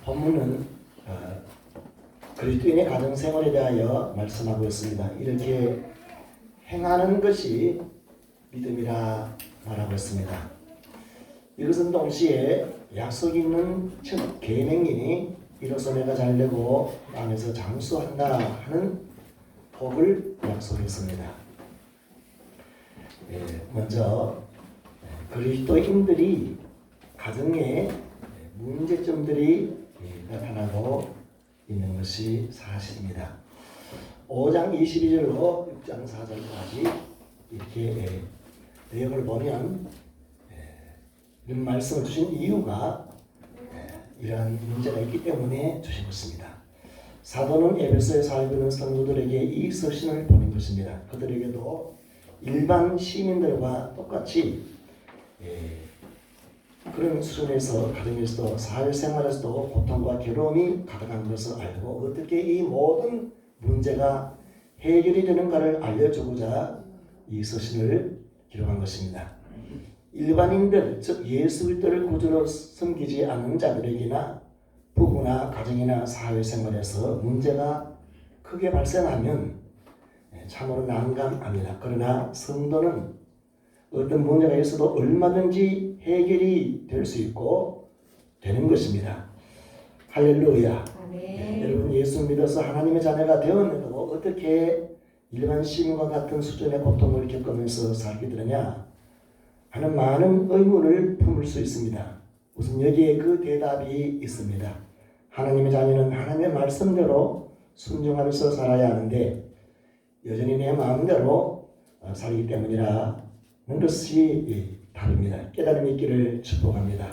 본문은 그리스도인의 가정생활에 대하여 말씀하고 있습니다. 이렇게 행하는 것이 믿음이라 말하고 있습니다. 이것은 동시에 약속이 있는 첫 계명이니 이로써 내가 잘되고 땅에서 장수한다 하는 복을 약속했습니다. 먼저 그리스도인들이 가정에 문제점들이 나타나고 있는 것이 사실입니다. 5장 22절로 6장 4절까지 이렇게 내용을 보면 이런 말씀을 주신 이유가 이러한 문제가 있기 때문에 주신 것입니다. 사도는 에베소에 살고 있는 성도들에게 이 서신을 보낸 것입니다. 그들에게도 일반 시민들과 똑같이 그런 수준에서 가정에서도 사회생활에서도 고통과 괴로움이 가득한 것을 알고 어떻게 이 모든 문제가 해결이 되는가를 알려주고자 이 서신을 기록한 것입니다. 일반인들, 즉 예수 그리스도를 구주로 섬기지 않는 자들에게나 부부나 가정이나 사회생활에서 문제가 크게 발생하면 참으로 난감합니다. 그러나 성도는 어떤 문제가 있어도 얼마든지 해결이 될 수 있고 되는 것입니다. 할렐루야. 여러분 예수 믿어서 하나님의 자녀가 되었는데도 어떻게 일반 시민과 같은 수준의 고통을 겪으면서 살게 되느냐 하는 많은 의문을 품을 수 있습니다. 우선 여기에 그 대답이 있습니다. 하나님의 자녀는 하나님의 말씀대로 순종하면서 살아야 하는데 여전히 내 마음대로 살기 때문이라는 것이 답입니다. 깨달음이 있기를 축복합니다.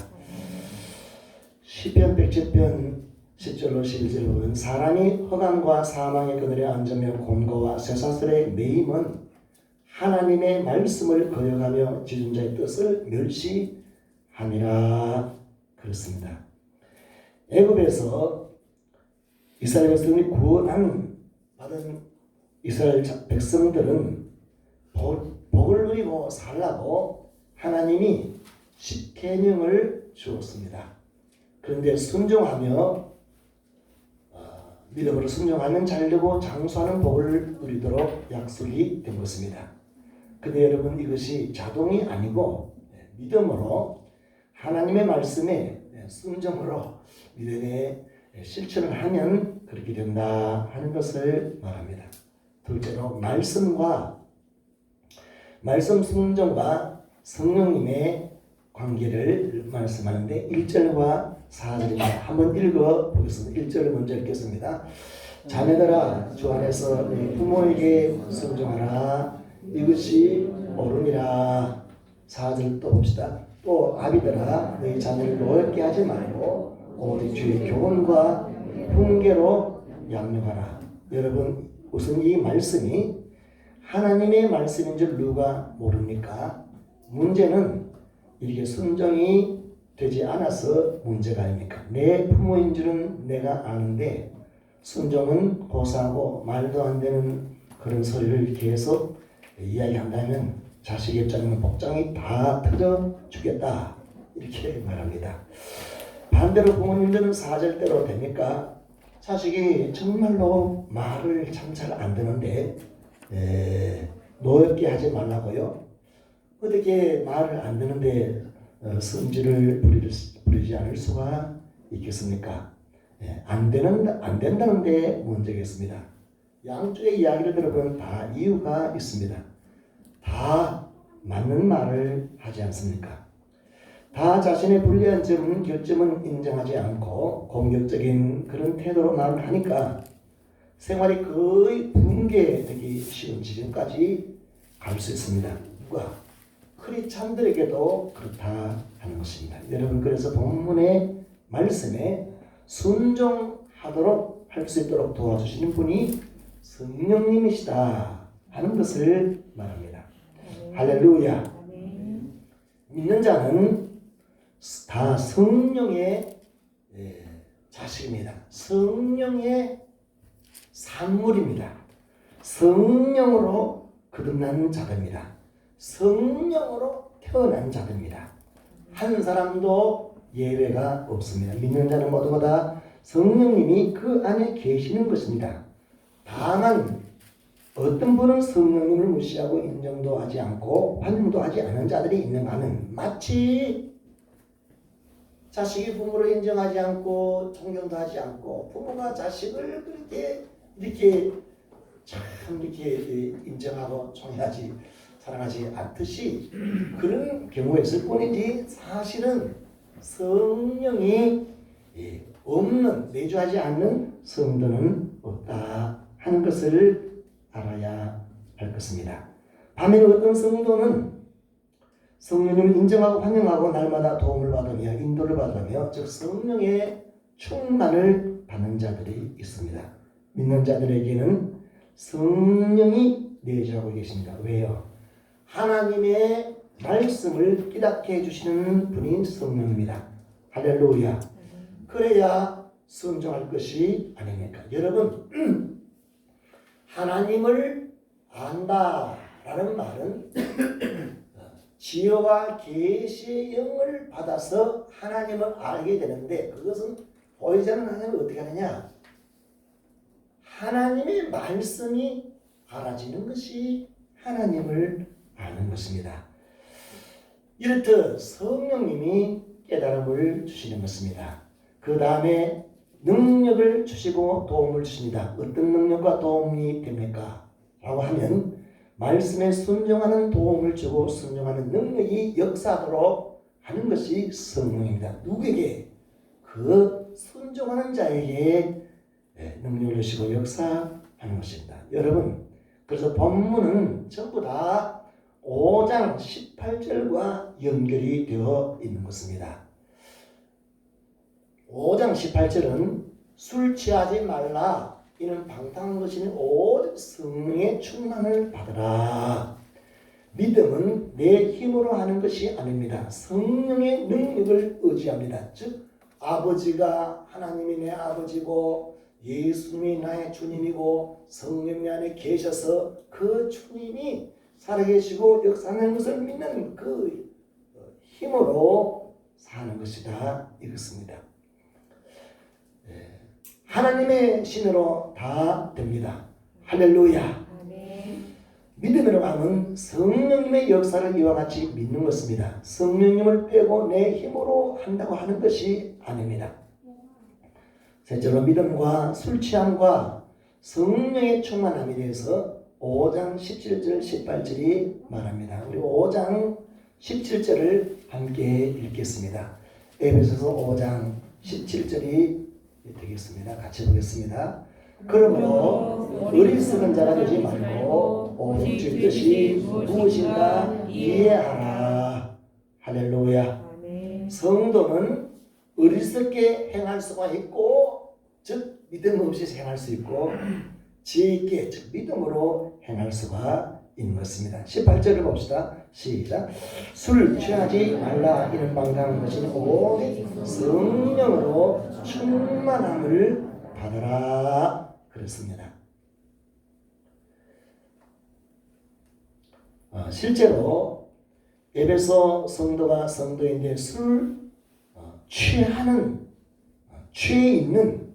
시편 107편 10절로 11절을 보면 사람이 허감과 사망의 그늘에 앉으며 곤고와 쇠사슬에 매임은 하나님의 말씀을 거역하며 지존자의 뜻을 멸시함이라 그렇습니다. 애굽에서 이스라엘 백성이 구원 받은 이스라엘 백성들은 복을 누리고 살라고 하나님이 십계명을 주었습니다. 그런데 순종하며 믿음으로 순종하면 잘되고 장수하는 복을 누리도록 약속이 된 것입니다. 근데 여러분 이것이 자동이 아니고 믿음으로 하나님의 말씀에 순종으로 믿음의 실천을 하면 그렇게 된다 하는 것을 말합니다. 둘째로 말씀 순종과 성령님의 관계를 말씀하는데 1절과 4절입니다. 한번 읽어보겠습니다. 1절을 먼저 읽겠습니다. 자녀들아 주 안에서 네 부모에게 순종하라. 이것이 옳으니라. 4절 또 봅시다. 또 아비들아 너희 자녀를 노엽게 하지 말고 오직 주의 교훈과 훈계로 양육하라. 여러분 우선 이 말씀이 하나님의 말씀인 줄 누가 모릅니까? 문제는 이렇게 순종이 되지 않아서 문제가 아닙니까? 내 부모인 줄은 내가 아는데 순종은 고사하고 말도 안 되는 그런 소리를 계속 이야기한다면 자식의 입장에는 복장이 다 터져 주겠다 이렇게 말합니다. 반대로 부모님들은 4절대로 됩니까? 자식이 정말로 말을 참 잘 안 듣는데 노엽게 하지 말라고요? 어떻게 말을 안 듣는데 성질을 부리지 않을 수가 있겠습니까? 안 된다는데 문제겠습니다. 양쪽의 이야기를 들어보면 다 이유가 있습니다. 다 맞는 말을 하지 않습니까? 다 자신의 불리한 결점은 인정하지 않고 공격적인 그런 태도로 말을 하니까 생활이 거의 붕괴되기 쉬운 지경까지 갈 수 있습니다. 누가? 크리스찬들에게도 그렇다 하는 것입니다. 여러분 그래서 본문의 말씀에 순종하도록 할 수 있도록 도와주시는 분이 성령님이시다 하는 것을 말합니다. 할렐루야. 믿는 자는 다 성령의 자식입니다. 성령의 산물입니다. 성령으로 거듭난 자들입니다. 성령으로 태어난 자들입니다. 한 사람도 예외가 없습니다. 믿는 자는 모두가 다 성령님이 그 안에 계시는 것입니다. 다만 어떤 분은 성령님을 무시하고 인정도 하지 않고 환영도 하지 않은 자들이 있는가 하면 마치 자식이 부모를 인정하지 않고 존경도 하지 않고 부모가 자식을 그렇게 이렇게 참 이렇게 인정하고 존경하지 사랑하지 않듯이 그런 경우에 있을 뿐이지 사실은 성령이 없는 내주하지 않는 성도는 없다 하는 것을 알아야 할 것입니다. 반면 어떤 성도는 성령님을 인정하고 환영하고 날마다 도움을 받으며 인도를 받으며 즉 성령의 충만을 받는 자들이 있습니다. 믿는 자들에게는 성령이 내주하고 계십니다. 왜요? 하나님의 말씀을 깨닫게 해주시는 분이 성령입니다. 할렐루야. 그래야 순종할 것이 아닙니까? 여러분 하나님을 안다라는 말은 지혜와 계시의 영을 받아서 하나님을 알게 되는데 그것은 보이지 않는 하나님을 어떻게 하느냐? 하나님의 말씀이 알아지는 것이 하나님을 아는 것입니다. 이렇듯 성령님이 깨달음을 주시는 것입니다. 그 다음에 능력을 주시고 도움을 주십니다. 어떤 능력과 도움이 됩니까? 라고 하면 말씀에 순종하는 도움을 주고 순종하는 능력이 역사하도록 하는 것이 성령입니다. 누구에게? 그 순종하는 자에게 능력을 주시고 역사하는 것입니다. 여러분 그래서 본문은 전부 다 5장 18절과 연결이 되어 있는 것입니다. 5장 18절은 술 취하지 말라 이는 방탕한 것이니 오직 성령의 충만을 받으라. 믿음은 내 힘으로 하는 것이 아닙니다. 성령의 능력을 의지합니다. 즉 아버지가 하나님이 내 아버지고 예수님이 나의 주님이고 성령이 안에 계셔서 그 주님이 살아계시고 역사하는 것을 믿는 그 힘으로 사는 것이다 이것입니다. 하나님의 신으로 다 됩니다. 할렐루야. 믿음으로 하면 성령님의 역사를 이와 같이 믿는 것입니다. 성령님을 빼고 내 힘으로 한다고 하는 것이 아닙니다. 셋째로 믿음과 술 취함과 성령의 충만함에 대해서 5장 17절 18절이 말합니다. 우리 5장 17절을 함께 읽겠습니다. 에베소서 5장 17절이 되겠습니다. 같이 보겠습니다. 그러므로 어리석은 자가 되지 말고 오직 주의 뜻이 무엇인가 이해하라. 할렐루야. 성도는 어리석게 행할 수가 있고 즉 믿음 없이 행할 수 있고 지혜 있게 즉 믿음으로 행할 수가 있는 것입니다. 18절을 봅시다. 시작. 술 취하지 말라 이는 방탕한 것이 오직 성령으로 충만함을 받으라 그랬습니다. 실제로 에베소 성도가 성도인데 술 취하는 취해 있는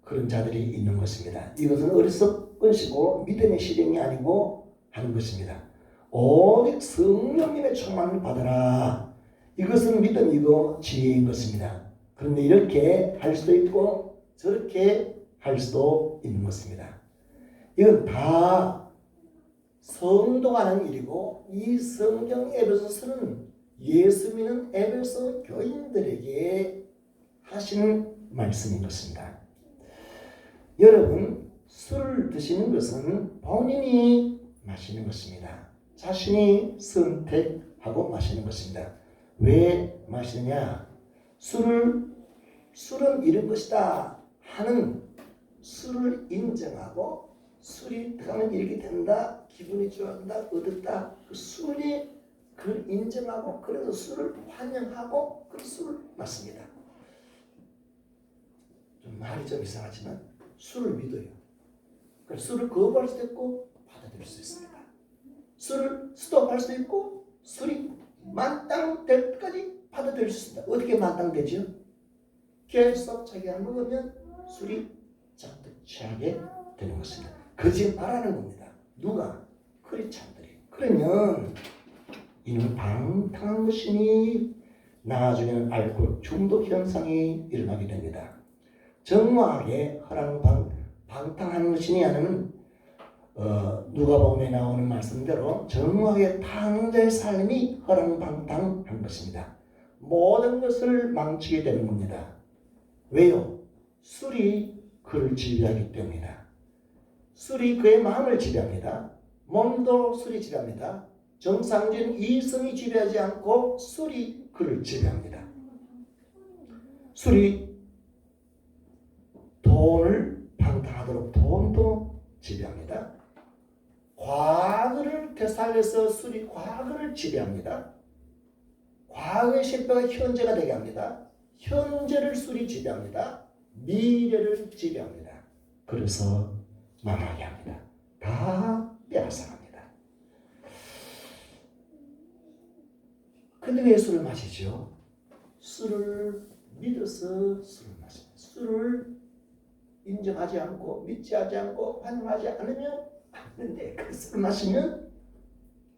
그런 자들이 있는 것입니다. 이것은 어리석은시고 믿음의 실행이 아니고 하는 것입니다. 오직 성령님의 충만을 받으라. 이것은 믿음이고 지혜인 것입니다. 그런데 이렇게 할 수도 있고 저렇게 할 수도 있는 것입니다. 이건 다 성도가 하는 일이고 이 성경 에베소서는 예수 믿는 에베소 교인들에게 하시는 말씀인 것입니다. 여러분 술 드시는 것은 본인이 마시는 것입니다. 자신이 선택하고 마시는 것입니다. 왜 마시느냐? 술은 이런 것이다 하는 술을 인정하고 술이 들어가면 이렇게 된다, 기분이 좋아진다, 얻었다. 그 술이 그걸 인정하고 그래서 술을 환영하고 그 술을 마십니다. 좀 말이 좀 이상하지만 술을 믿어요. 그래서 술을 거부할 수도 있고 받아들일 수 있습니다. 술을 스톱할 수도 있고 술이 만땅 될 때까지 받아들일 수 있습니다. 어떻게 마땅되죠? 계속 자기가 먹으면 술이 잔뜩 취하게 되는 것입니다. 거짓말하는 겁니다. 누가? 크리스찬들이. 그러면 이는 방탕한 것이니 나중에는 알코올 중독 현상이 일어나게 됩니다. 정확하게 방탕한 것이니 하는 누가복음에 나오는 말씀대로 정확하게 탕자의 삶이 허랑방탕한 것입니다. 모든 것을 망치게 되는 겁니다. 왜요? 술이 그를 지배하기 때문이다. 술이 그의 마음을 지배합니다. 몸도 술이 지배합니다. 정상적인 이성이 지배하지 않고 술이 그를 지배합니다. 술이 돈을 방탕하도록 돈도 지배합니다. 과거를 되살려서 술이 과거를 지배합니다. 과거의 실패가 현재가 되게 합니다. 현재를 술이 지배합니다. 미래를 지배합니다. 그래서 망하게 합니다. 다 빼앗아갑니다. 근데 왜 술을 마시죠? 술을 믿어서 술을 마십니다. 술을 인정하지 않고 믿지 않고 환영하지 않으면 안 되는데 그 술을 마시면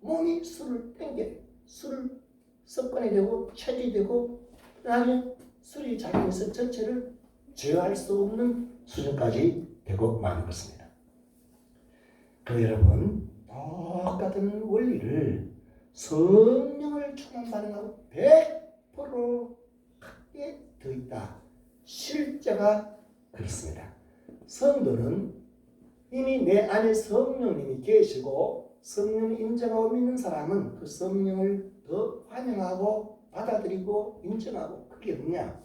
몸이 술을 땡겨요. 술을 습관이 되고 체질이 되고 나중에 술이 자기에서 전체를 제어할 수 없는 수준까지 되고 마는 것입니다. 그 여러분 똑같은 원리를 성령을 충만 반응하고 100% 크게 더있다. 실제가 그렇습니다. 성도는 이미 내 안에 성령님이 계시고 성령을 인정하고 믿는 사람은 그 성령을 더 환영하고 받아들이고 인정하고 그게 뭐냐?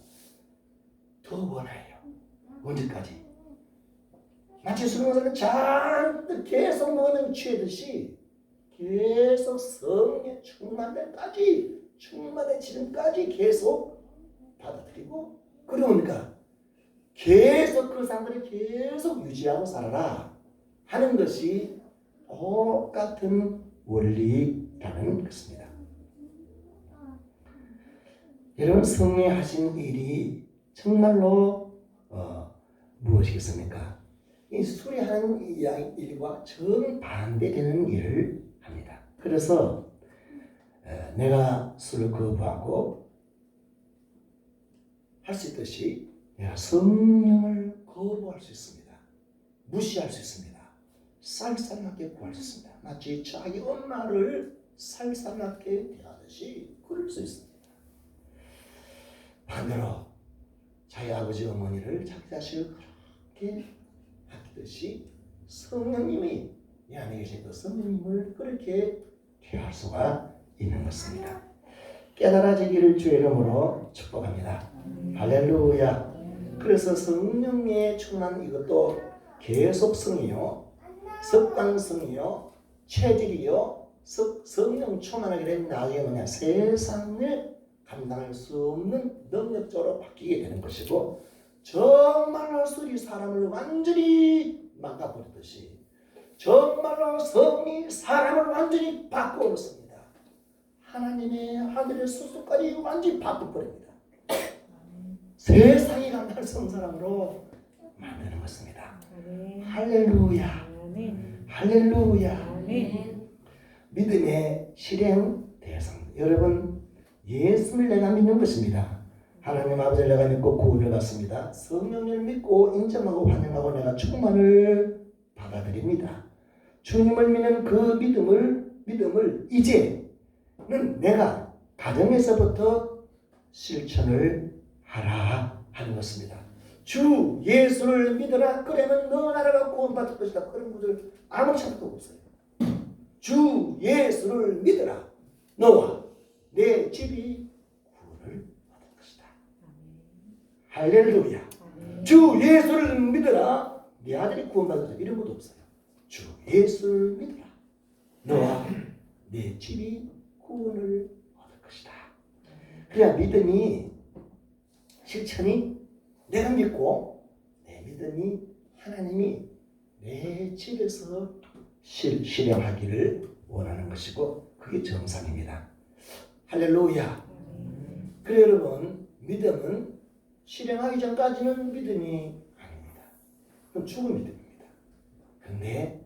더 원해요. 언제까지? 마치 술 먹는 사람은 잔뜩 계속 먹으면 취하듯이 계속 성령에 충만해지는까지 계속 받아들이고 그러니까 계속 그 상태를 계속 유지하고 살아라 하는 것이 똑같은 원리라는 것입니다. 여러분 성령이 하신 일이 정말로 무엇이겠습니까? 이 술이 하는 일과 정반대되는 일을 합니다. 그래서 내가 술을 거부하고 할 수 있듯이 내가 성령을 거부할 수 있습니다. 무시할 수 있습니다. 쌀쌀하게 구할 수 있습니다. 마치 자기 엄마를 쌀쌀하게 대하듯이 그럴 수 있습니다. 반대로 자기 아버지 어머니를 자기 자식을 그렇게 아끼듯이 성령님이 내 안에 계신 그 성령님을 그렇게 대할 수가 있는 것입니다. 깨달아지기를 주의 이름으로 축복합니다. 할렐루야. 그래서 성령의 충만 이것도 계속성이요, 습관성이요, 체질이요, 성령 충만하게 되면 나중에 뭐냐? 세상을 감당할 수 없는 능력적으로 바뀌게 되는 것이고 정말로 술이 사람을 완전히 망가버리듯이 정말로 성이 사람을 완전히 바꿔놓습니다. 하나님의 하늘의 수수까지 완전히 바꿔버립니다. 세상이 감당할 수 없는 사람으로 만드는 것입니다. 할렐루야. 할렐루야. 믿음의 실행 대상. 여러분 예수를 내가 믿는 것입니다. 하나님 아버지를 내가 믿고 구원을 받습니다. 성령을 믿고 인정하고 환영하고 내가 충만을 받아들입니다. 주님을 믿는 그 믿음을 이제는 내가 가정에서부터 실천을 하라 하는 것입니다. 주 예수를 믿어라. 그러면 너 나라가 구원받을 것이다. 그런 분들 아무 생각도 없어요. 주 예수를 믿어라. 너와 내 집이 구원을 받을 것이다. 할렐루야. 주 예수를 믿어라. 네 아들이 구원받을 것이다. 이런 것도 없어요. 주 예수를 믿어라. 너와 내 집이 구원을 얻을 것이다. 그래야 믿음이 실천이 내가 믿고 내 믿음이 하나님이 내 집에서 실행하기를 원하는 것이고 그게 정상입니다. 할렐루야. 그래 여러분, 믿음은 실행하기 전까지는 믿음이 아닙니다. 그건 죽은 믿음입니다. 그런데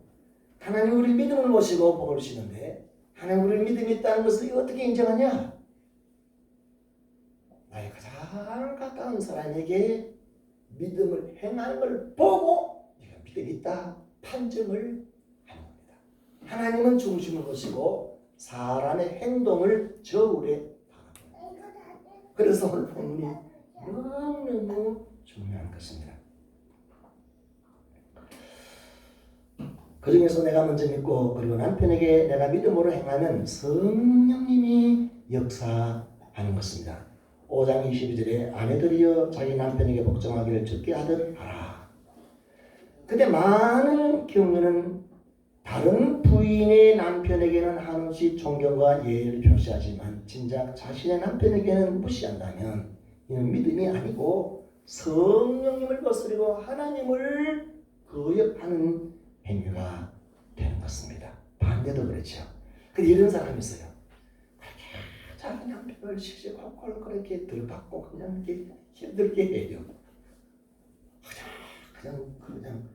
하나님 우리 믿음을 모시고 복을 주시는데 하나님 우리 믿음이 있다는 것을 어떻게 인정하냐? 나의 가장 가까운 사람에게 믿음을 행하는 걸 보고 네가 믿음이 있다 판정을 하는 겁니다. 하나님은 중심을 보시고 사람의 행동을 저울에 박아줍니다. 그래서 오늘 본문이 너무너무 중요한 것입니다. 그 중에서 내가 먼저 믿고 그리고 남편에게 내가 믿음으로 행하면 성령님이 역사하는 것입니다. 5장 22절에 아내들이여 자기 남편에게 복종하기를 주께 하듯 하라. 근데 많은 경우는 다른 부인의 남편에게는 한없이 존경과 예의를 표시하지만 진작 자신의 남편에게는 무시한다면 이는 믿음이 아니고 성령님을 거스르고 하나님을 거역하는 행위가 되는 것입니다. 반대도 그렇죠. 근데 이런 사람이 있어요. 자기 남편을 시시콜콜 그렇게 들받고 그냥 이렇게 힘들게 해요. 그냥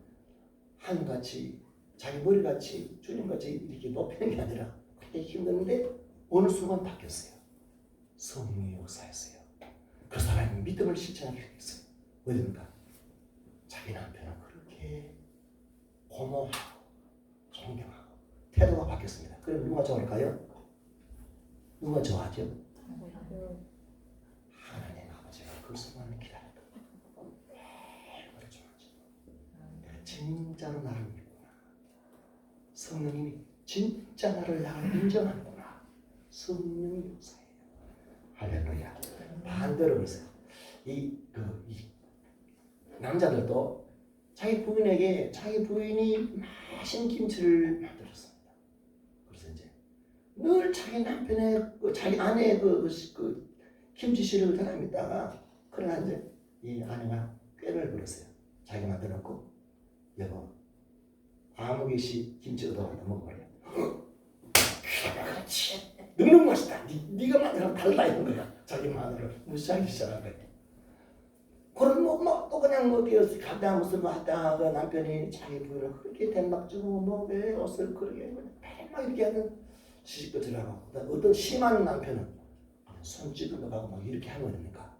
한같이 자기 머리같이 주님같이 이렇게 높이는 게 아니라 그렇게 힘드는데 어느 순간 바뀌었어요. 성령이 역사했어요. 그 사람이 믿음을 실천하게 됐어요. 어딘가 자기 남편을 그렇게 고마워하고 존경하고 태도가 바뀌었습니다. 그럼 누가 좋을까요? 누가 좋아하죠? 하나님 아버지가 그 순간을 기다렸다. 얼마나 좋아하죠. 내가 진짜로 나를 믿구나. 성령님이 진짜 나를 인정하는구나. 성령이 역사해요. 할렐루야. 반대로 보세요. 이 남자들도 자기 부인에게 자기 부인이 맛있는 김치를 만들었습니다. 그래서 이제 늘 자기 남편의 자기 아내의 그 김치씨를 사람이다가 그러나 이제 이 아내가 꾀를 부렸어요. 자기 만들어놓고 여보 아무개씨 김치 얻어간다 먹어버려. 그렇지. 너무 맛있다. 네가 만들면 달라 이런 거야. 자기 마누라를 무시하기 시작한 거야. 그럼 또 그냥 어디서 가다 무슨 하다가 남편이 자기 부인을 그렇게 대막 주고 뭐 왜 옷을 그렇게 막 이렇게 하는 시집도들하고 어떤 심한 남편은 손짓을 넣어가고 막 이렇게 하는 겁니까?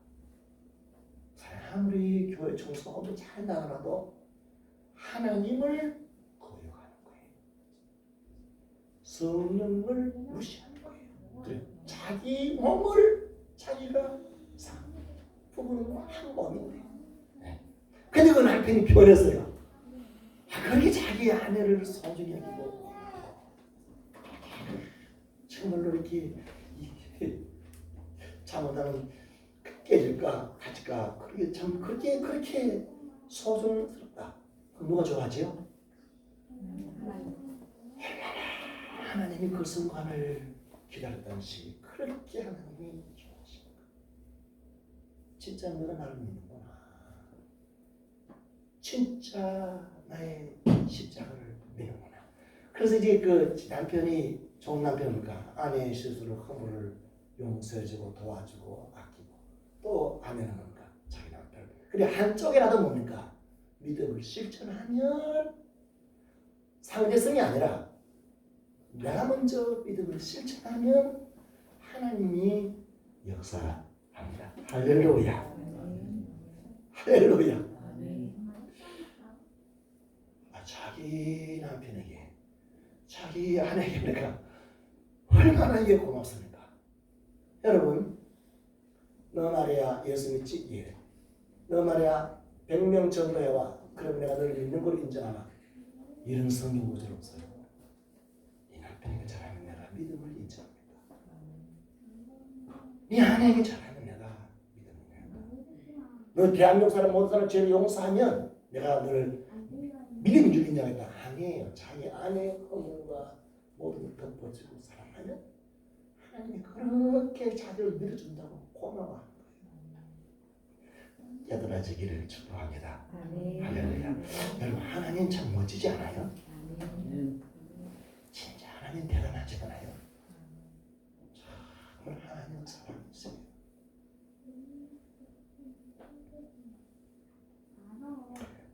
아무리 교회 청소하고 잘 나가도 하나님을 거역하는 거예요. 성령을 무시하는 거예요. 그래. 자기 몸을 자기가 부부는 한 몸인데. 네. 근데 그 남편이 변했어요. 그렇게 자기 아내를 소중히 여기고 정말로 이렇게 잘못하면 깨질까 다칠까 그렇게 참 그렇게 소중스럽다. 누가 좋아하지요? 하나님이 그 순간을 기다렸다는 시 그렇게 하나님이 좋아하십니다. 진짜 너가 나를 믿는구나. 진짜 나의 십자가를 믿는구나. 그래서 이제 그 남편이 좋은 남편이니까 아내의 실수를 허물을 용서해주고 도와주고 아끼고 또 아내는 뭡니까? 자기 남편. 그래 한쪽이라도 뭡니까? 믿음을 실천하면 상대성이 아니라 내가 먼저 믿음을 실천하면 하나님이 역사합니다. 할렐루야. 할렐루야. 자기 남편에게 자기 아내에게 내가 얼마나 이게 고맙습니까? 여러분 너 말이야 예수 믿지? 예. 너 말이야 100명 전도해와 그럼 내가 너를 믿는 걸 인정하나? 이런 성경 구절 없어요. 네 남편에게 잘하면 내가 믿음을 인정합니다. 네 아내에게 잘하면 내가 믿음을 인정합니다. 너 대한민국 사람 모든 사람 죄를 용서하면 내가 너를 믿음인 줄 인정했다. 아니에요. 자기 아내의 허물과 모든 걸 덮어주고 사랑하면 하나님이 그렇게 자기를 믿어준다고 고마워하는 거예요. 깨달아지기를 축복합니다. 할렐루야. 여러분 하나님 참 멋지지 않아요? 진짜 하나님 대단하지 않아요? 정말 하나님 사랑이세요.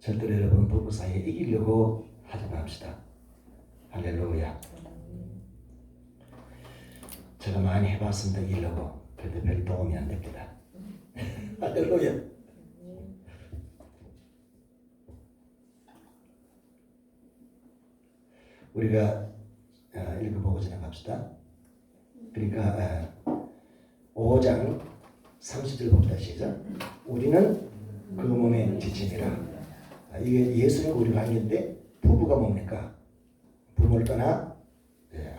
절대로 여러분 부부 사이에 이기려고 하지 맙시다. 할렐루야. 제가 많이 해봤습니다. 이기려고. 그런데 별 도움이 안 됩니다. 할렐루야. 우리가 읽어보고 지나갑시다. 그러니까 5장 30절 봅시다. 시작. 우리는 그 몸의 지침이라. 이게 예수는 우리가 아닌데 부부가 뭡니까? 부모를 떠나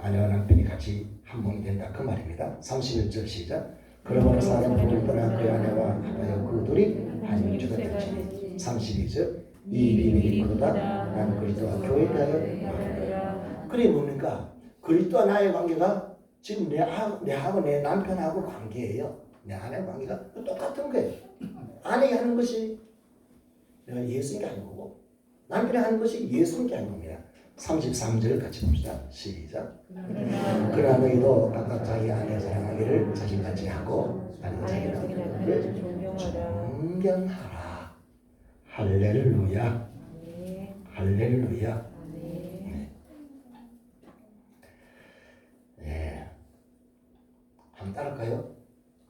아내와 남편이 같이 한 몸이 된다. 그 말입니다. 31절 시작. 그러므로 사람은 부모를 떠나 그의 아내와 합하여 그 둘이 한 육체가 될지니. 32절. 이 비밀이 그러다 나는 그리스도와 교회에 대하여 말한다. 그래 뭡니까? 그리스도와 나의 관계가 지금 내하고 내 남편하고 관계예요. 내 아내 관계가 똑같은 거예요. 아내가 하는 것이 내가 예수님이 하는 거고 남편이 하는 것이 예수님이 하는 겁니다. 33절 같이 봅시다. 시작. 그러나 너희도 각각 자기 아내 사랑하기를 자신같이 하고 아내가 자기 남편을 존경하라. 할렐루야. 할렐루야. 네. 한번 따라할까요?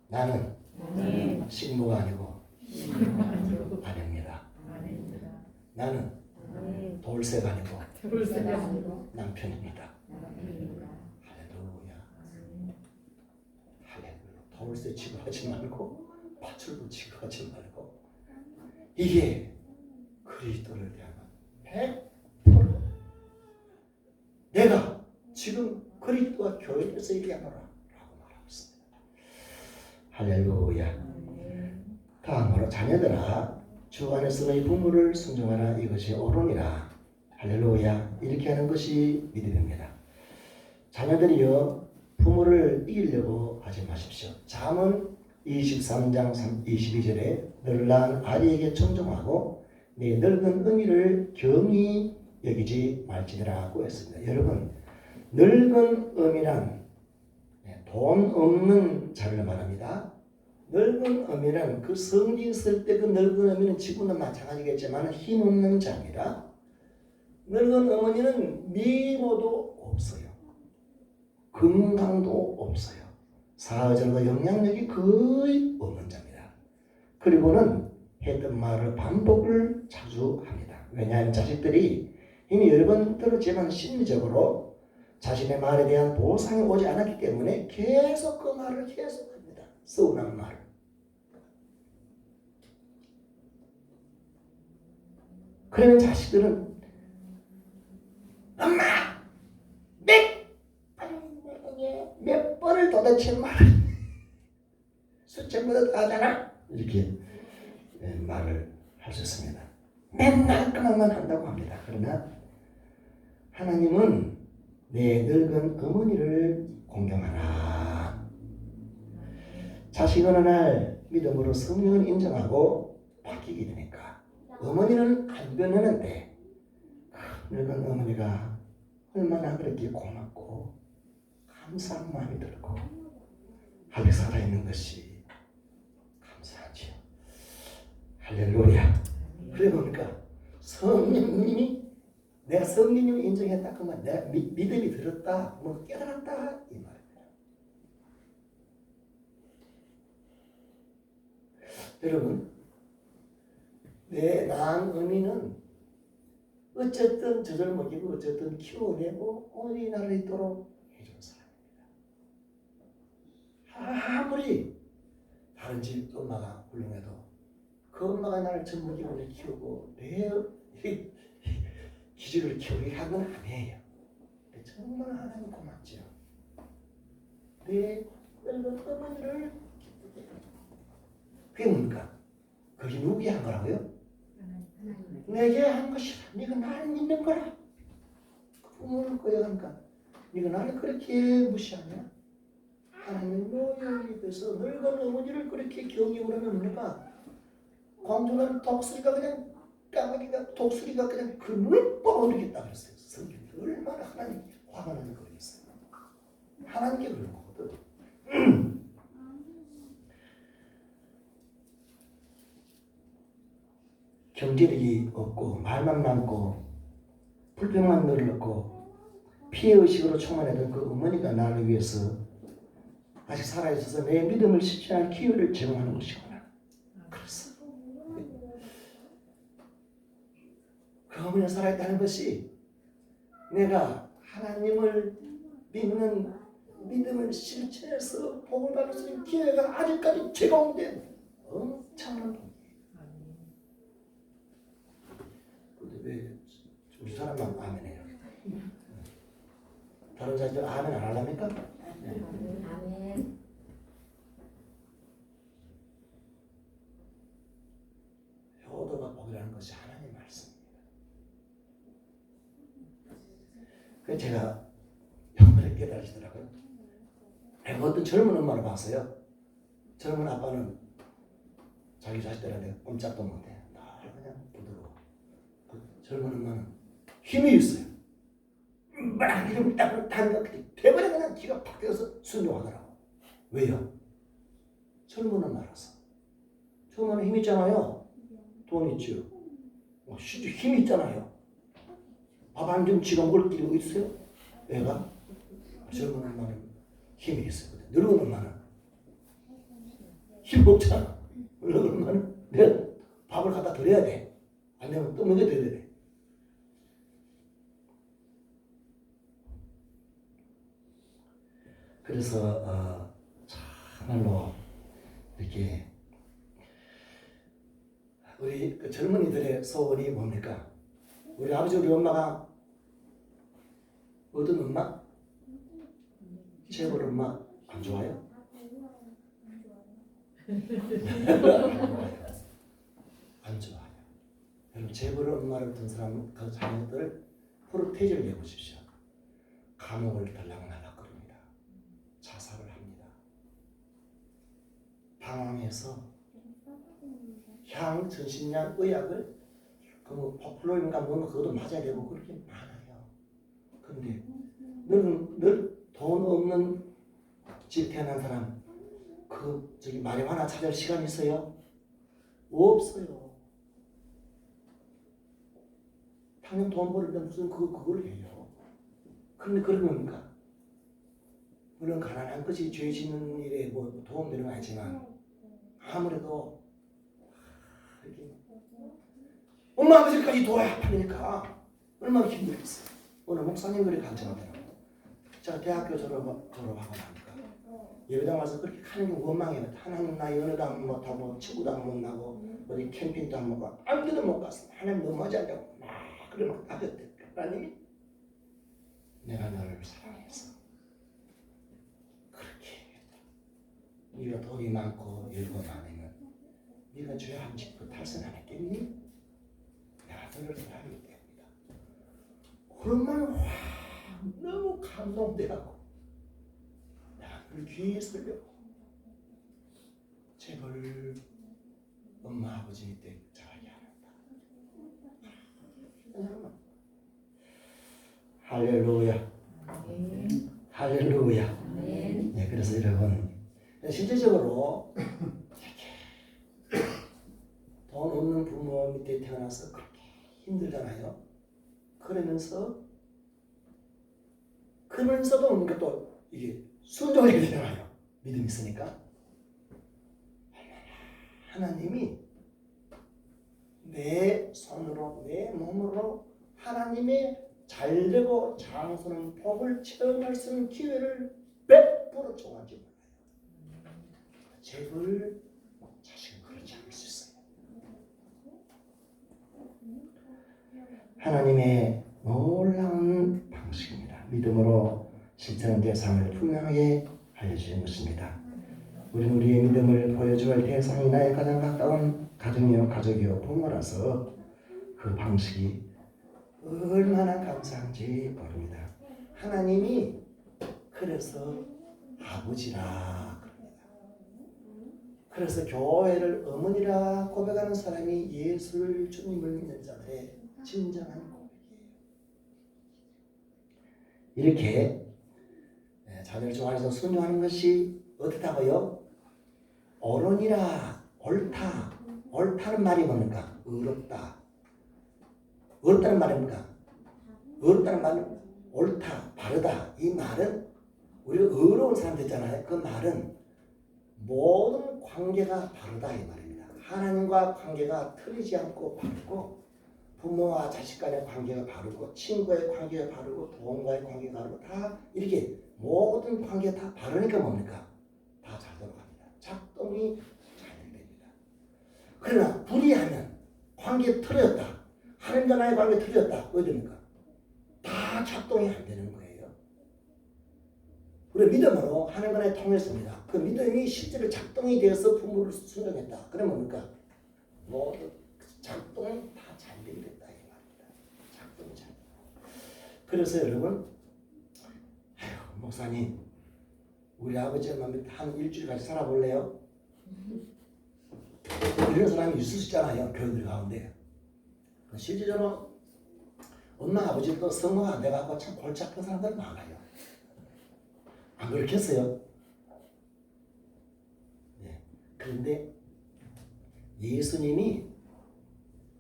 나는 식모가 아니고 아내입니다. 나는 돌쇠가 아니고 남편입니다. 할렐루야. 할렐루야. 돌쇠 취급하지 말고 밧줄도 취급하지 말고 이게 그리스도를 대하는 100% 내가 지금 그리스도와 교회에서 얘기하노라 라고 말하고 있습니다. 할렐루야. 다음으로 자녀들아 주 안에서 너희 부모를 순종하라. 이것이 옳으니라. 할렐루야. 이렇게 하는 것이 믿음입니다. 자녀들이여 부모를 이기려고 하지 마십시오. 잠언 23장 22절에 늘 낳은 아이에게 존중하고 내 늙은 어미를 경히 여기지 말지니라고 했습니다. 여러분 늙은 어미란 돈 없는 자를 말합니다. 늙은 어미는 그 성진 있을 때 그 늙은 어미는 지금도 마찬가지겠지만 힘없는 자입니다. 늙은 어머니는 미모도 없어요. 건강도 없어요. 사회적으로 영향력이 거의 없는 자입니다. 그리고는 했던 말을 반복을 자주 합니다. 왜냐하면 자식들이 이미 여러 번 들었지만 심리적으로 자신의 말에 대한 보상이 오지 않았기 때문에 계속 그 말을 계속 합니다. 서운한 말을. 그러면 자식들은 엄마 몇 번을 도대체 숫자보다 더 하잖아 이렇게 말을 할 수 있습니다. 맨날 그 말만 한다고 합니다. 그러나 하나님은 내 늙은 어머니를 공경하라. 자식 어느 날 믿음으로 성령을 인정하고 바뀌게 되니까 어머니는 안 변하는데 늙은 어머니가 얼마나 그렇게 고맙고 감사한 마음이 들고 아직 살아있는 것이 감사하지요. 할렐루야. 그래 보니까 성령님이 내가 성령님을 인정했다 그 말, 내가 믿음이 들었다, 뭐 깨달았다 이 말입니다. 여러분 내 낳은 어미는 어쨌든 젖을 먹이고 어쨌든 키워내고 어린아이를 있도록 해준 사람입니다. 아무리 다른 집 엄마가 훌륭해도 그 엄마가 나를 젖 먹이고 내 키우고 내 기질을 키우게 한 건 아니에요. 정말 하나님 고맙죠. 내 늙은 어머니를 그게 뭡니까? 그게 누구에게 한 거라고요? 내게 한 것이라. 네가 나를 믿는 거라. 부모를 거역하니까 네가 나를 그렇게 무시하냐? 하나님 너희 입에서 늙은 어머니를 그렇게 경영을 하면 뭡니까? 광주는 독수리가 그냥 까마귀가 독수리가 그냥 그 눈을 뽑아버리겠다 그랬어요. 성경이 얼마나 하나님 화가 나는 거였어요. 하나님께 그런 거거든. 경제력이 없고 말만 많고 불평만 늘었고 피해의식으로 충만했던 그 어머니가 나를 위해서 아직 살아있어서 내 믿음을 실천할 기회를 제공하는 것이구나. 그래서 그 어머니가 살아있다는 것이 내가 하나님을 믿는 믿음을 실천해서 복을 받을 수 있는 기회가 아직까지 제공된 엄청난 복이에요. 근데 왜 우리 사람만 아멘해요? 다른 사람들 아멘 안 하랍니까? 네. 아멘. 효도가 복이라는 것이 하나님의 말씀입니다. 그래서 제가 영원히 깨달으시더라고요. 내가 어떤 젊은 엄마를 봤어요. 젊은 아빠는 자기 자식들한테 꼼짝도 못해. 다 그냥 부드러워. 그 젊은 엄마는 힘이 있어요. 막 이러면 딱 대번에 그냥 기가 팍 뛰어서 순종하더라고. 왜요? 젊은 엄마라서. 젊은 힘 있잖아요. 돈 있죠. 진짜 힘이 있잖아요. 밥 한 점 지가 먹을 길이 있어요? 애가? 젊은 엄마는 힘이 있어요. 늙은 엄마는 힘 없잖아. 늙은 엄마는 내가 밥을 갖다 드려야 돼. 안 되면 또 먹여 드려야 돼. 그래서 참말로 이렇게 우리 그 젊은이들의 소원이 뭡니까? 우리 아버지 우리 엄마가 어떤 엄마? 재벌 엄마 안 좋아요? 안 좋아요. 여러분 재벌 엄마를 둔 사람 그 자녀들 프로테이지를 내보십시오. 감옥을 들락날락거립니다. 자살을 합니다. 방황해서 향전신약 의학을 그 포플로인가 뭔가 그것도 맞아야 되고 그렇게 많아요. 그런데 늘 돈 없는 집 태어난 사람 그 저기 마리화나 찾을 시간 있어요? 없어요. 당연 돈 벌는데 무슨 그걸 해요. 그런데 그런 겁니까? 물론 가난한 것이 죄 짓는 일에 뭐 도움되는 건 아니지만 아무래도 이렇게 엄마 아버지까지 도와야 하니까 얼마나 힘들겠어요. 오늘 목사님들이 간증하더라고요. 제가 대학교 졸업하고 나니까 예배당 와서 그렇게 하는 게 원망해요. 하나님 나 연애도 안 못하고 친구도 안 만나고 어디 캠핑도 안 가고 아무 데도 못 갔어. 하나님 넘어지 않냐고 막 그래 막 따졌대. 하나님이 내가 너를 사랑해서 그렇게 네가 돈이 많고 열고 많으면 네가 죄 한 짓도 탈선 안 했겠니? 내가 너를 사랑하기 때문이다. 그러면 와 너무 감동돼갖고 내가 그 귀에 설려고 제발 엄마 아버지 때 잘하게 하란다. 할렐루야. 할렐루야. 네, 그래서 여러분 실제적으로 돈 없는 부모 밑에 태어나서 그렇게 힘들잖아요. 그러면서도 뭔가 또 이게 순종하게 되잖아요. 믿음이 있으니까. 하나님이 내 손으로 내 몸으로 하나님의 잘되고 장수는 복을 체험할 수 있는 기회를 100% 정하지 몰라요. 제발 자식은 그렇지 않을 수 있어요. 하나님의 놀라운 방식입니다. 믿음으로 실천한 대상을 분명하게 알려주는 것입니다. 우리는 우리의 믿음을 보여줘야 할 대상이 나의 가장 가까운 가정이요 가족이요 부모라서 그 방식이 얼마나 감사한지 모릅니다. 하나님이 그래서 아버지라 그럽니다. 그래서 교회를 어머니라 고백하는 사람이 예수를 주님을 믿는 자들의 진정한 고백이에요. 이렇게 자녀를 좋아해서 순종하는 것이 어떻다고요? 옳으니라 옳다 옳다는 말이 뭡니까? 의롭다. 의롭다는 말이 뭡니까? 의롭다는 말은 옳다, 바르다. 이 말은 우리가 의로운 사람들 있잖아요. 그 말은 모든 관계가 바르다 이 말입니다. 하나님과 관계가 틀리지 않고 바르고 부모와 자식 간의 관계가 바르고 친구의 관계가 바르고 도움과의 관계가 바르고 다 이렇게 모든 관계가 다 바르니까 뭡니까? 다 잘 돌아갑니다. 작동이 잘 됩니다. 그러나 불의하면 관계 틀렸다. 하나님과 나의 관계 틀렸다. 왜 됩니까? 다 작동이 안 되는 거예요. 우리 믿음으로 하나님과 나의 통했습니다. 그 믿음이 실제로 작동이 되어서 부모를 순종했다. 그러면 뭡니까? 모두 작동이 다 잘 되겠다 이 말입니다. 작동이 잘. 그래서 여러분, 아유 목사님, 우리 아버지와 한 일주일 같이 살아볼래요? 이런 사람이 있을 수 있잖아요. 교인들 가운데. 실제적으로 엄마 아버지도 성화가 안 돼가지고 참 골치 아픈 사람들 많아요. 안 그렇겠어요? 네. 그런데 예수님이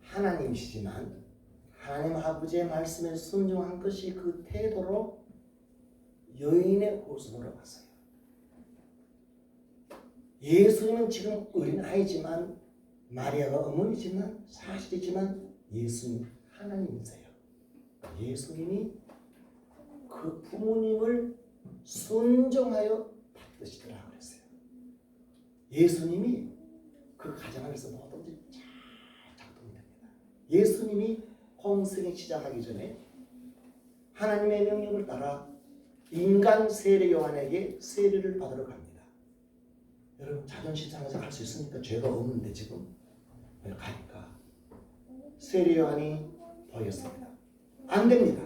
하나님이시지만 하나님 아버지의 말씀에 순종한 것이 그 태도로 여인의 호흡으로 왔어요. 예수님은 지금 어린아이지만 마리아가 어머니지만 사실이지만 예수님 하나님이세요. 예수님이 그 부모님을 순종하여 받으시더라 그랬어요. 예수님이 그 가정 안에서 뭐든지 잘 작동이 됩니다. 예수님이 홍성에 시작하기 전에 하나님의 명령을 따라 인간 세례 요한에게 세례를 받으러 갑니다. 여러분 자존심상에서 갈 수 있으니까 죄가 없는데 지금 가니까 세례 요한이 보였습니다. 안 됩니다.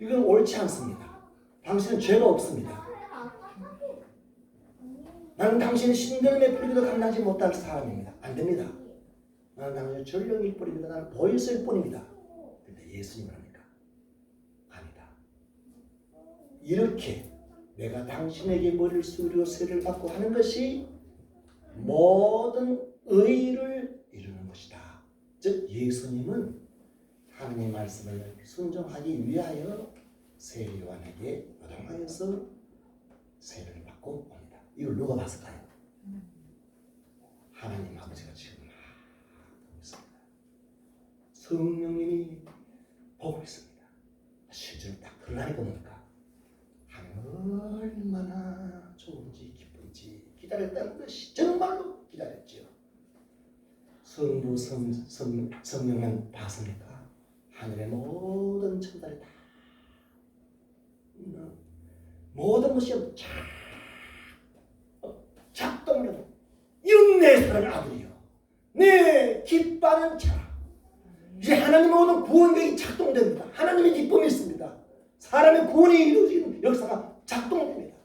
이건 옳지 않습니다. 당신은 죄가 없습니다. 나는 당신의 신들음에 뿌리기도 감당하지 못할 사람입니다. 안 됩니다. 나는 당신의 전령일 뿐입니다. 나는 보였을 뿐입니다. 그런데 예수님은 합니까? 아니다. 이렇게 내가 당신에게 머리를 숙이고 세례를 받고 하는 것이 모든 의를 이루는 것이다. 즉 예수님은 하나님의 말씀을 순종하기 위하여 세례 요한에게 요동하여서 세례를 받고 옵니다. 이걸 누가 봤을까요? 하나님 아버지가 지금 보고 있습니다. 성령님이 보고 있습니다. 실제로 딱 드러나니까 뭡니까? 얼마나 좋은지 기쁜지 기다렸다는 것이 정말로 기다렸죠. 성부 성령은 봤습니까? 하늘의 모든 천사들이 다 모든 것이 작동을 하고 이런 내 사랑하는 아들이요 내 기뻐하는 자라. 이제 하나님의 모든 구원력이 작동됩니다. 하나님의 기쁨이 있습니다. 사람의 구원이 이루어지는 역사가 작동됩니다.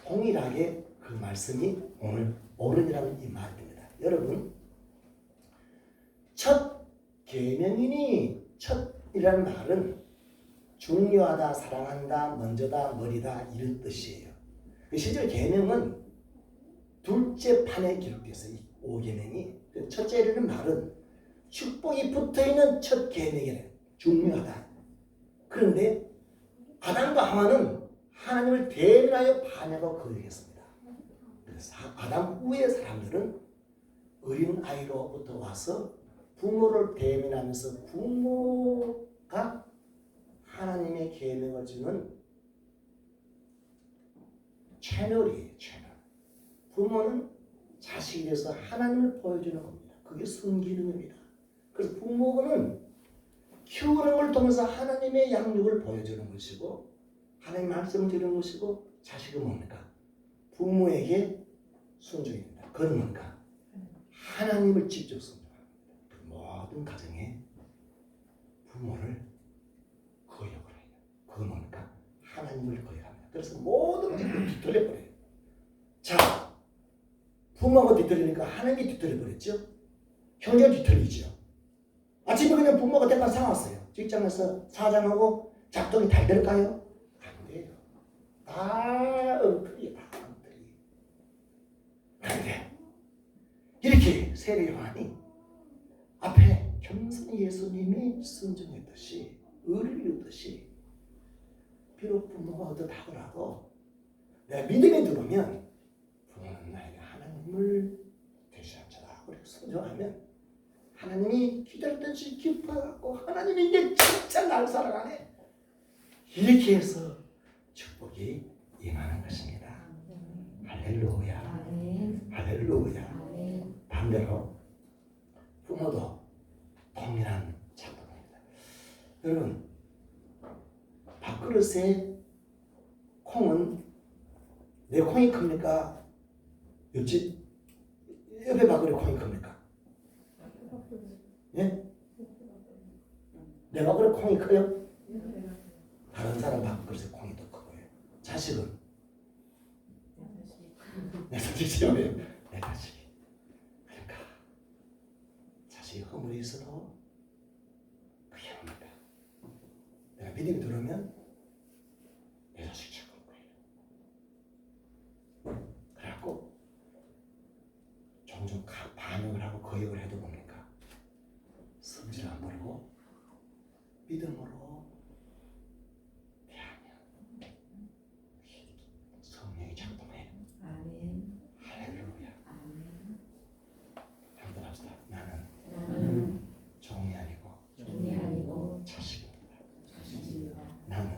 동일하게 그 말씀이 오늘 어른이라는 이 말입니다. 여러분 첫 계명이니 첫이라는 말은 중요하다, 사랑한다, 먼저다, 머리다 이런 뜻이에요. 실제로 계명은 둘째 판에 기록되어 있어요. 5계명이 첫째라는 말은 축복이 붙어있는 첫 계명이래요. 중요하다. 그런데 아담과 하와는 하나님을 대면하여 반역하고 거역했습니다. 그래서 아담 후의 사람들은 어린 아이로부터 와서 부모를 대면하면서 부모가 하나님의 계명을 주는 채널이에요. 채널. 부모는 자식에 대해서 하나님을 보여주는 겁니다. 그게 순기능입니다. 그래서 부모는 키우는 걸 통해서 하나님의 양육을 보여주는 것이고 하나님 말씀을 드리는 것이고 자식은 뭡니까? 부모에게 순종입니다. 그건 뭡니까? 하나님을 직접 순종합니다. 모든 가정에 부모를 거역을 해요. 그건 뭡니까? 하나님을 거역합니다. 그래서 모든 것을 뒤틀려버려요. 자, 부모가 뒤틀리니까 하나님이 뒤틀려버렸죠? 형제가 뒤틀리죠. 아침에 그냥 부모가 대판 사왔어요. 직장에서 사장하고 작동이 잘 될까요? 안 돼요. 다 엉터리, 다 엉터리. 그런데 이렇게 세례 요한이 앞에 겸손히 예수님이 순종했듯이 의를 이루듯이 비록 부모가 어떻다더라도 내가 믿음에 들어오면 부모는 나에게 하나님을 대신하라 그렇게 순종하면 하나님이 기다렸듯이 기뻐하고 하나님이 이제 진짜 날 사랑하네 이렇게 해서 축복이 임하는 것입니다. 할렐루야. 할렐루야. 반대로 부모도 동일한 작동입니다. 여러분 밥그릇에 콩은 내 콩이 큽니까? 옆에 밥그릇에 콩이 큽니까? 예? 내 밥그릇에 콩이 커요? 다른 사람 밥그릇에 콩이 더 커요. 자식은? 내 자식이요. 내 자식이. 그러니까 자식이 허물이 있어도 그게 합니다. 내가 믿음이 들어오면 내 자식이 착한 거예요. 그래갖고 종종 반응을 하고 거역을 해도 뭡니까? 성질 안 부리고 믿음으로 대하면 성령이 작동해요. 할렐루야. 한번 합시다. 나는 종이 아니고 자식입니다. 나는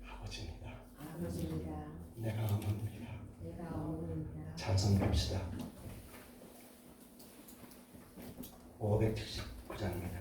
아버지입니다. 내가 어머니입니다. 찬송 봅시다. 579장입니다.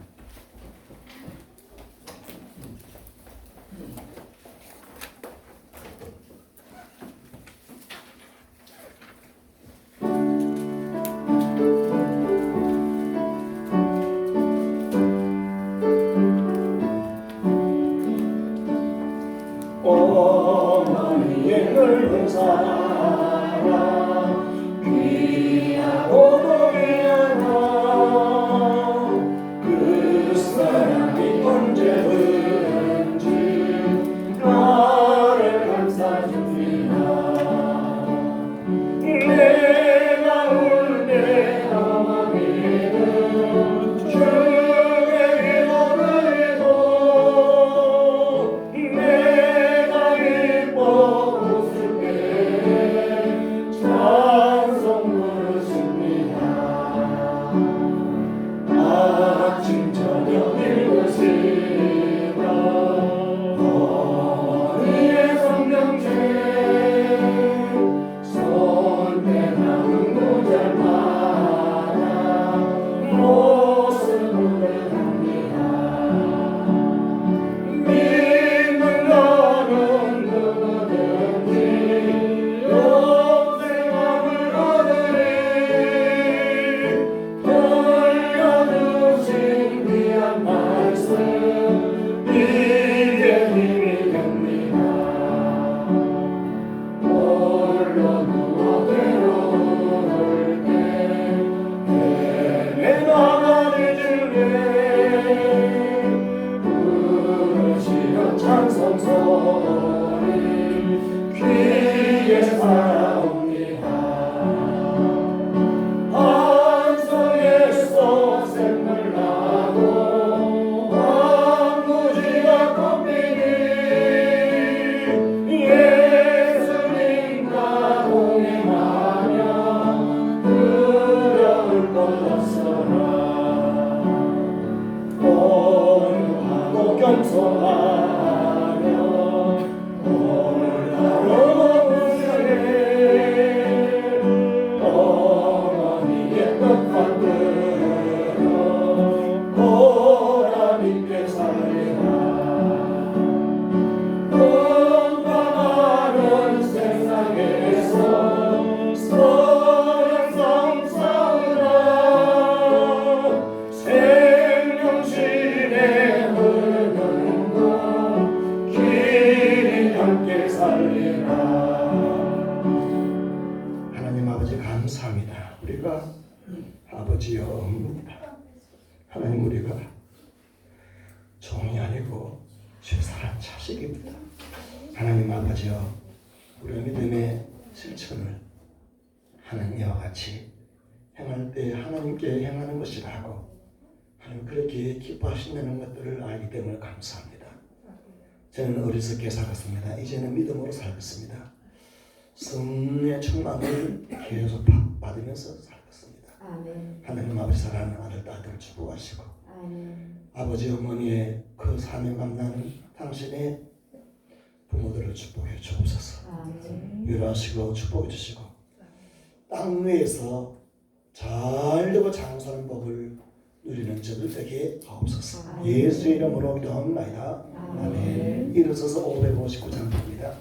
어머니의 넓은 사랑 귀하고도 귀하다 그 사랑이 언제든지 나를 감싸줍니다. 내가 울 때 어머니는 주의 기도를 해도 하나님 아버지 감사합니다. 우리가 아버지여입니다. 하나님 우리가 종이 아니고 죄사한 자식입니다. 하나님 아버지여 우리의 믿음의 실천을 하는 이와 같이 행할 때 하나님께 행하는 것이라고 하나님 그렇게 기뻐하신다는 것들을 알기 때문에 감사합니다. 저는 어리석게 살았습니다. 이제는 믿음으로 살겠습니다. 성령의 충만을 계속 받으면서 살겠습니다. 아멘. 하나님 아버지 사랑하는 아들 딸들 축복하시고 아멘. 아버지 어머니의 그 사명 감당하는 당신의 부모들을 축복해 주옵소서. 아멘. 위로하시고 축복해 주시고 땅 위에서 잘 되고 장수하는 법을 누리는 저들 되게 하옵소서. 아멘. 예수 이름으로 기도합니다. 아멘. 아멘. 일어서서 559장입니다.